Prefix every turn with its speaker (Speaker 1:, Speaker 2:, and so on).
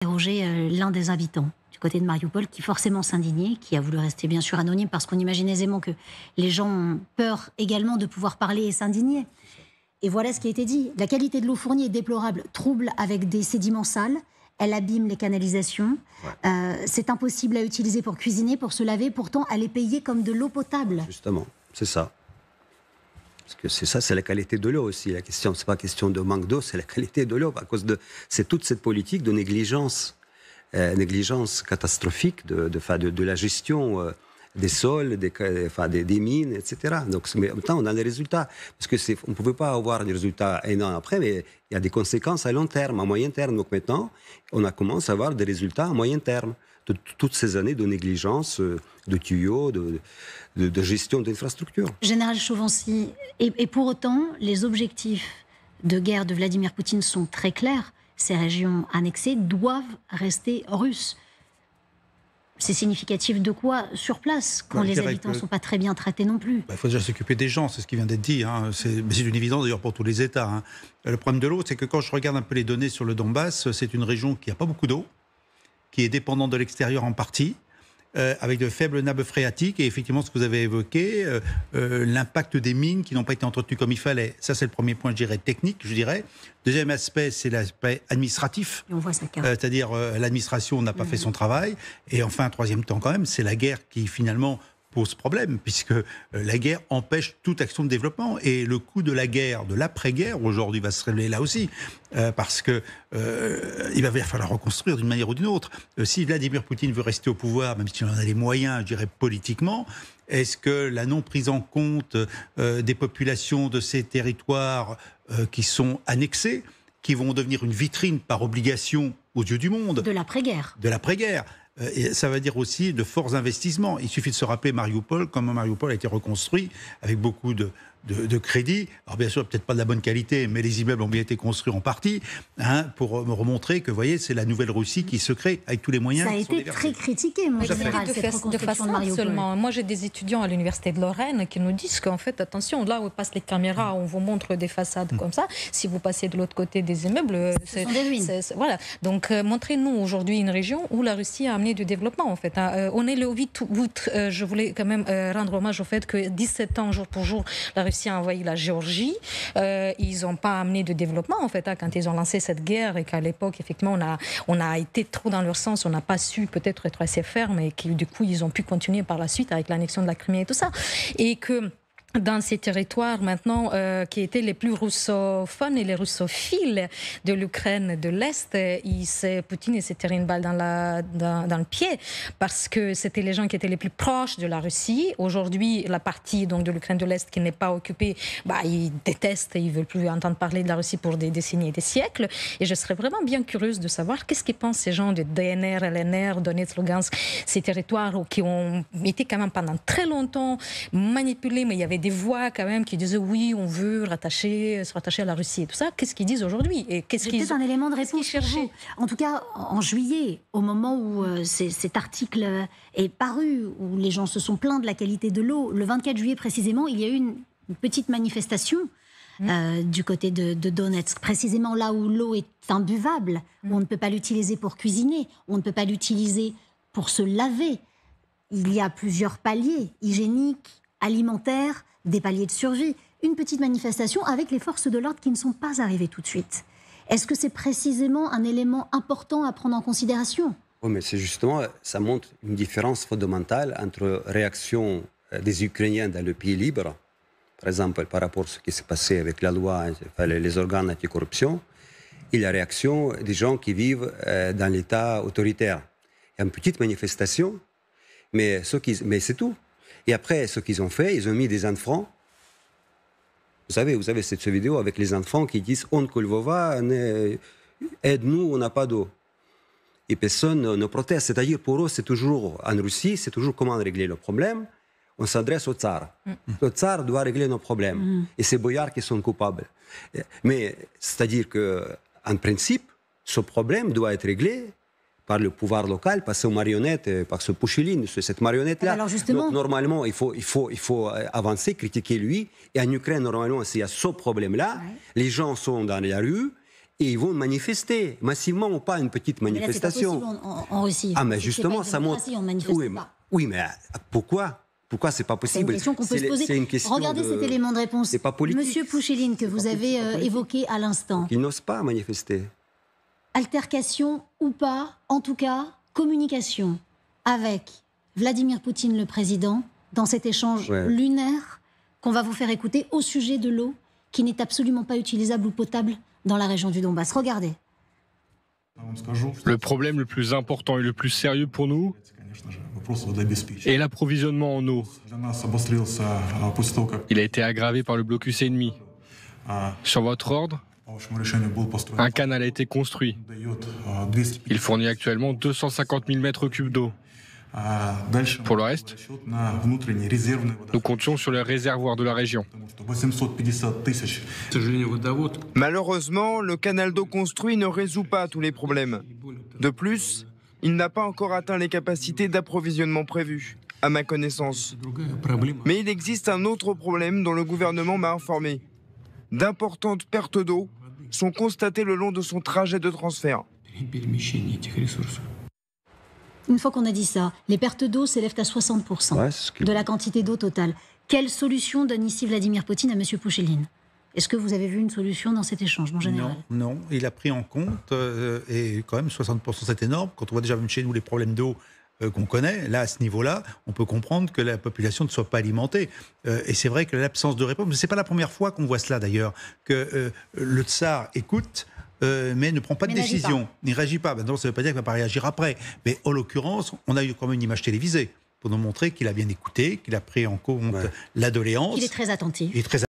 Speaker 1: Interroger l'un des habitants du côté de Mariupol qui forcément s'indignait, qui a voulu rester bien sûr anonyme parce qu'on imagine aisément que les gens ont peur également de pouvoir parler et s'indigner. Et voilà ce qui a été dit. La qualité de l'eau fournie est déplorable, trouble avec des sédiments sales, elle abîme les canalisations, c'est impossible à utiliser pour cuisiner, pour se laver, pourtant elle est payée comme de l'eau potable.
Speaker 2: Justement, c'est ça. Parce que c'est ça, c'est la qualité de l'eau aussi. La question, c'est pas question de manque d'eau, c'est la qualité de l'eau. À cause de, c'est toute cette politique de négligence catastrophique de la gestion des sols, des mines, etc. Donc, mais en même temps, on a les résultats. Parce que on ne pouvait pas avoir des résultats énormes après, mais il y a des conséquences à long terme, à moyen terme. Donc maintenant, on a commencé à avoir des résultats à moyen terme de toutes ces années de négligence, de tuyaux, de gestion d'infrastructures.
Speaker 1: Général Chauvency, et pour autant, les objectifs de guerre de Vladimir Poutine sont très clairs. Ces régions annexées doivent rester russes. C'est significatif de quoi sur place, quand les habitants ne sont pas très bien traités non plus?
Speaker 3: Il faut déjà s'occuper des gens, c'est ce qui vient d'être dit. Hein. C'est une évidence d'ailleurs pour tous les États. Hein. Le problème de l'eau, c'est que quand je regarde un peu les données sur le Donbass, c'est une région qui n'a pas beaucoup d'eau, qui est dépendante de l'extérieur en partie, avec de faibles nappes phréatiques, et effectivement ce que vous avez évoqué, l'impact des mines qui n'ont pas été entretenues comme il fallait. Ça, c'est le premier point, je dirais, technique, je dirais. Deuxième aspect, c'est l'aspect administratif.
Speaker 1: Et on voit ça
Speaker 3: c'est-à-dire l'administration n'a pas fait son travail. Et enfin, troisième temps quand même, c'est la guerre qui finalement pose problème, puisque la guerre empêche toute action de développement. Et le coût de la guerre, de l'après-guerre, aujourd'hui, va se révéler là aussi, parce que il va falloir reconstruire d'une manière ou d'une autre. Si Vladimir Poutine veut rester au pouvoir, même s'il en a les moyens, je dirais, politiquement, est-ce que la non prise en compte des populations de ces territoires qui sont annexés, qui vont devenir une vitrine par obligation aux yeux du monde.
Speaker 1: De l'après-guerre.
Speaker 3: De l'après-guerre. Et ça veut dire aussi de forts investissements. Il suffit de se rappeler Mariupol, comment Mariupol a été reconstruit avec beaucoup de crédit. Alors bien sûr, peut-être pas de la bonne qualité, mais les immeubles ont bien été construits en partie, hein, pour me remontrer que, vous voyez, c'est la nouvelle Russie qui se crée avec tous les moyens.
Speaker 1: Ça a été très critiqué, mon général, cette reconstruction de Mariupol.
Speaker 4: Seulement. Moi, j'ai des étudiants à l'université de Lorraine qui nous disent qu'en fait, attention, là où passent les caméras, on vous montre des façades comme ça. Si vous passez de l'autre côté des immeubles,
Speaker 1: ce sont des ruines.
Speaker 4: Voilà. Donc, montrez-nous aujourd'hui une région où la Russie a amené du développement, en fait. On est le 8 août. Je voulais quand même rendre hommage au fait que 17 ans, jour pour jour, la Russie a envahi la Géorgie. Ils n'ont pas amené de développement, en fait, hein, quand ils ont lancé cette guerre, et qu'à l'époque, effectivement, on a été trop dans leur sens, on n'a pas su peut-être être assez ferme, et que du coup, ils ont pu continuer par la suite avec l'annexion de la Crimée et tout ça. Et que dans ces territoires maintenant qui étaient les plus russophones et les russophiles de l'Ukraine de l'Est, Poutine s'est tiré une balle dans le pied, parce que c'était les gens qui étaient les plus proches de la Russie. Aujourd'hui, la partie donc de l'Ukraine de l'Est qui n'est pas occupée, ils détestent et ils ne veulent plus entendre parler de la Russie pour des décennies et des siècles. Et je serais vraiment bien curieuse de savoir qu'est-ce qu'ils pensent ces gens de DNR, LNR, Donetsk, Lugansk, ces territoires qui ont été quand même pendant très longtemps manipulés, mais il y avait des voix quand même qui disaient oui, on veut se rattacher à la Russie et tout ça. Qu'est-ce qu'ils disent aujourd'hui? Et qu'est-ce qu'ils
Speaker 1: peut-être un élément de réponse pour vous. En tout cas, en juillet, au moment où cet article est paru, où les gens se sont plaints de la qualité de l'eau, le 24 juillet précisément, il y a eu une petite manifestation du côté de Donetsk, précisément là où l'eau est imbuvable, où on ne peut pas l'utiliser pour cuisiner, on ne peut pas l'utiliser pour se laver. Il y a plusieurs paliers hygiéniques, alimentaires, des paliers de survie. Une petite manifestation avec les forces de l'ordre qui ne sont pas arrivées tout de suite. Est-ce que c'est précisément un élément important à prendre en considération?
Speaker 2: Oui, mais c'est justement, ça montre une différence fondamentale entre réaction des Ukrainiens dans le pays libre, par exemple par rapport à ce qui s'est passé avec la loi, les organes anticorruption, et la réaction des gens qui vivent dans l'État autoritaire. Il y a une petite manifestation, mais c'est tout. Et après, ce qu'ils ont fait, ils ont mis des enfants. Vous savez cette vidéo avec les enfants qui disent « Oncle Vova, aide-nous, on n'a pas d'eau ». Et personne ne proteste. C'est-à-dire, pour eux, c'est toujours, en Russie, c'est toujours comment régler le problème. On s'adresse au tsar. Le tsar doit régler nos problèmes. Et c'est boyards qui sont coupables. Mais c'est-à-dire qu'en principe, ce problème doit être réglé par le pouvoir local, par ces marionnettes, par ce Poucheline, cette marionnette-là.
Speaker 1: Alors justement...
Speaker 2: Donc normalement, il faut avancer, critiquer lui. Et en Ukraine, normalement, s'il y a ce problème-là, les gens sont dans la rue et ils vont manifester massivement ou pas une petite manifestation.
Speaker 1: Mais là, c'est pas possible en Russie.
Speaker 2: Ah, mais justement, ça montre.
Speaker 1: On manifeste pas.
Speaker 2: Oui, mais pourquoi? Pourquoi c'est pas possible?
Speaker 1: C'est une question qu'on peut se poser.
Speaker 2: C'est une question
Speaker 1: Regardez cet élément de réponse.
Speaker 2: C'est pas politique.
Speaker 1: Monsieur Poucheline, que vous avez évoqué à l'instant.
Speaker 2: Ils n'osent pas manifester.
Speaker 1: Altercation ou pas, en tout cas, communication avec Vladimir Poutine, le président, dans cet échange lunaire qu'on va vous faire écouter au sujet de l'eau qui n'est absolument pas utilisable ou potable dans la région du Donbass. Regardez.
Speaker 5: Le problème le plus important et le plus sérieux pour nous est l'approvisionnement en eau. Il a été aggravé par le blocus ennemi. Sur votre ordre, un canal a été construit. Il fournit actuellement 250 000 mètres cubes d'eau. Pour le reste, nous comptions sur les réservoirs de la région.
Speaker 6: Malheureusement, le canal d'eau construit ne résout pas tous les problèmes. De plus, il n'a pas encore atteint les capacités d'approvisionnement prévues, à ma connaissance. Mais il existe un autre problème dont le gouvernement m'a informé. D'importantes pertes d'eau sont constatées le long de son trajet de transfert.
Speaker 1: Une fois qu'on a dit ça, les pertes d'eau s'élèvent à 60% de la quantité d'eau totale. Quelle solution donne ici Vladimir Poutine à M. Poucheline? Est-ce que vous avez vu une solution dans cet échange, mon général?
Speaker 3: Non, il a pris en compte, et quand même 60% c'est énorme, quand on voit déjà même chez nous les problèmes d'eau qu'on connaît, là à ce niveau-là, on peut comprendre que la population ne soit pas alimentée. Et c'est vrai que l'absence de réponse, ce n'est pas la première fois qu'on voit cela d'ailleurs, que le tsar écoute, mais ne prend pas de décision, n'y réagit pas. Maintenant, ça ne veut pas dire qu'il ne va pas réagir après. Mais en l'occurrence, on a eu quand même une image télévisée pour nous montrer qu'il a bien écouté, qu'il a pris en compte la doléance.
Speaker 1: Il est très attentif.